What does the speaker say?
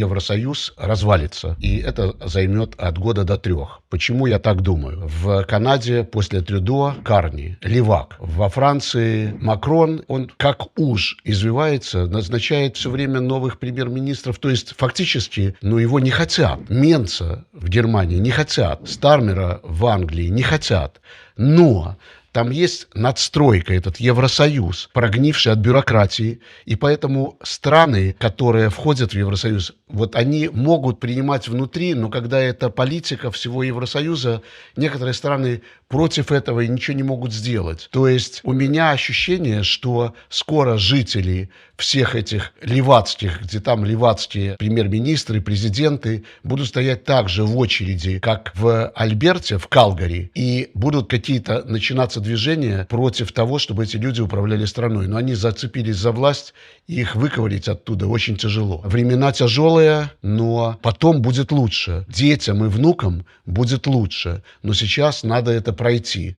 Евросоюз развалится, и это займет от года до 3. Почему я так думаю? В Канаде после Трюдо Карни, левак. Во Франции Макрон, он как уж извивается, назначает все время новых премьер-министров. То есть фактически, его не хотят. Менца в Германии не хотят. Стармера в Англии не хотят. Но там есть надстройка, этот Евросоюз, прогнивший от бюрократии, и поэтому страны, которые входят в Евросоюз, они могут принимать внутри, но когда это политика всего Евросоюза, некоторые страны против этого и ничего не могут сделать. То есть у меня ощущение, что скоро жители всех этих левацких, где там левацкие премьер-министры, президенты, будут стоять также в очереди, как в Альберте, в Калгари, и будут какие-то начинаться движения против того, чтобы эти люди управляли страной. Но они зацепились за власть, и их выковырять оттуда очень тяжело. Времена тяжелые, но потом будет лучше. Детям и внукам будет лучше. Но сейчас надо это пройти.